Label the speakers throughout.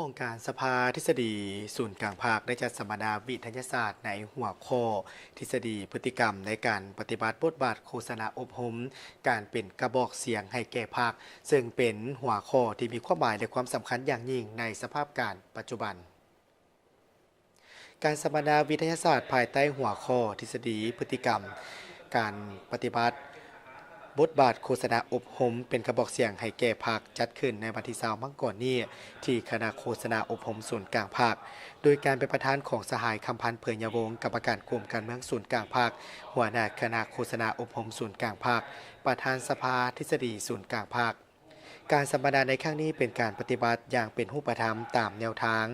Speaker 1: องค์การสภาทฤษฎีศูนย์กลางภาคได้จัดสัมมนาวิทยาศาสตร์ในหัวข้อทฤษฎีพฤติกรรมในการปฏิบัติบทบาทโฆษณาอบรมการเป็นกระบอกเสียงให้แก่ภาคซึ่งเป็นหัวข้อที่มีความหมายและความสำคัญอย่างยิ่งในสภาพการปัจจุบันการสัมมนาวิทยาศาสตร์ภายใต้หัวข้อทฤษฎีพฤติกรรมการปฏิบัติบทบาทโฆษณาอบรมเป็นกระบอกเสียงให้แก่ภาคจัดขึ้นในวันที่20มกราคมนี้ที่คณะโฆษณาอบรมศูนย์กลางภาคโดยการเป็นประธานของสหายคำพันธ์เผือยาวงศ์กรรมการกลุ่มการเมืองศูนย์กลางภาคหัวหน้าคณะโฆษณาอบรมศูนย์กลางภาคประธานสภาทฤษฎีศูนย์กลางภาคการสัมมนาในครั้งนี้เป็นการปฏิบัติอย่างเป็นรูปธรรมตามแนวทาง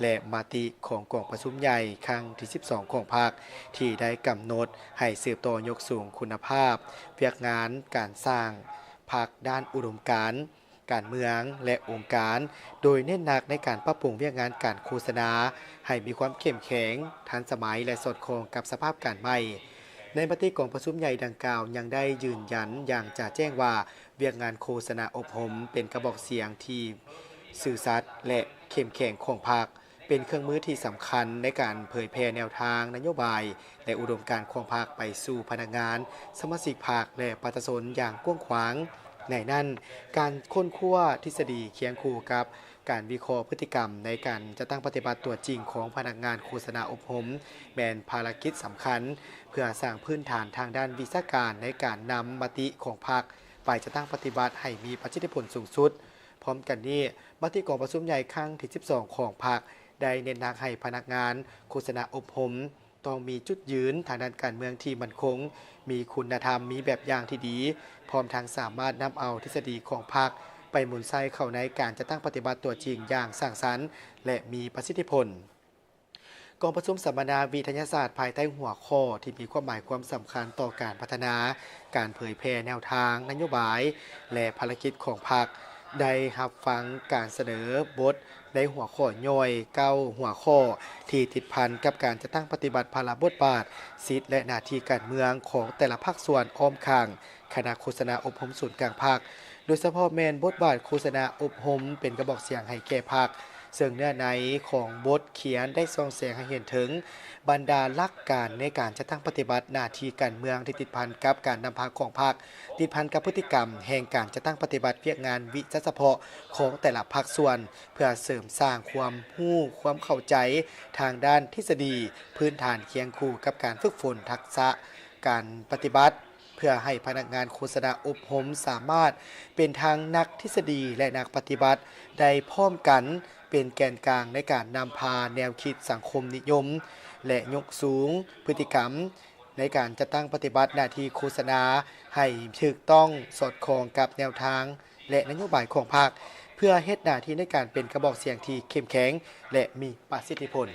Speaker 1: และมติของกองประชุมใหญ่ครั้งที่12ของภาคที่ได้กำหนดให้สืบต่อยกสูงคุณภาพเวียกงานการสร้างภาคด้านอุดมการณ์การเมืองและองค์การโดยเน้นหนักในการปรับปรุงเวียกงานการโฆษณาให้มีความเข้มแข็งทันสมัยและสอดคล้องกับสภาพการใหม่ในมติของประชุมใหญ่ดังกล่าวยังได้ยืนยันอย่างจะแจ้งว่าเวียกงานโฆษณาอบรมเป็นกระบอกเสียงที่สื่อสัตย์และเข้มแข็งของพรรคเป็นเครื่องมือที่สำคัญในการเผยแพร่แนวทางนโยบายและอุดมการณ์ของพรรคไปสู่พนักงานสมาชิกพรรคและประชาชนอย่างกว้างขวางในนั้นการค้นคว้าทฤษฎีเคียงคู่กับการวิเคราะห์พฤติกรรมในการจะตั้งปฏิบัติตัวจริงของพนักงานโฆษณาอบรมแม่นภารกิจสำคัญเพื่อสร้างพื้นฐานทางด้านวิชาการในการนำมติของพรรคไปจะตั้งปฏิบัติให้มีประสิทธิผลสูงสุดพร้อมกันนี้มติของประชุมใหญ่ครั้งที่12ของพรรคได้เน้นหนักให้พนักงานโฆษณาอบรมต้องมีจุดยืนทางด้านการเมืองที่มั่นคงมีคุณธรรมมีแบบอย่างที่ดีพร้อมทั้งสามารถนำเอาทฤษฎีของพรรคไปหมุนไส้เข้าในการจะตั้งปฏิบัติตัวจริงอย่างสร้างสรรค์และมีประสิทธิผลกองประชุมสัมมนาวิทยาศาสตร์ภายใต้หัวข้อที่มีความหมายความสำคัญต่อการพัฒนาการเผยแพร่แนวทางนโยบายและภารกิจของพรรคได้รับฟังการเสนอบทในหัวข้อย่อย9หัวข้อที่ติดพันกับการจะตั้งปฏิบัติภาระบทบาทสิทธิและหน้าที่การเมืองของแต่ละภาคส่วนอ้อมข้างคณะโฆษณาอบรมศูนย์กลางภาคโดยเฉพาะแมนบทบาทโฆษณาอบรมเป็นกระบอกเสียงให้แก่ภาคซึ่งเนื้อในของบทเขียนได้ส่องแสงให้เห็นถึงบรรดาหลักการในการจะตั้งปฏิบัติหน้าที่การเมืองที่ติดพันกับการนำพาของภาคติดพันกับพฤติกรรมแห่งการจะตั้งปฏิบัติเวียกงานวิจัยเฉพาะของแต่ละภาคส่วนเพื่อเสริมสร้างความรู้ความเข้าใจทางด้านทฤษฎีพื้นฐานเคียงคู่กับการฝึกฝนทักษะการปฏิบัติเพื่อให้พนักงานโฆษณาอบรมสามารถเป็นทางนักทฤษฎีและนักปฏิบัติได้พร้อมกันเป็นแกนกลางในการนำพาแนวคิดสังคมนิยมและยกสูงพฤติกรรมในการจะตั้งปฏิบัติหน้าที่โฆษณาให้ถูกต้องสอดคล้องกับแนวทางและนโยบายของพรรคเพื่อเฮ็ดหน้าที่ในการเป็นกระบอกเสียงที่เข้มแข็งและมีประสิทธิผล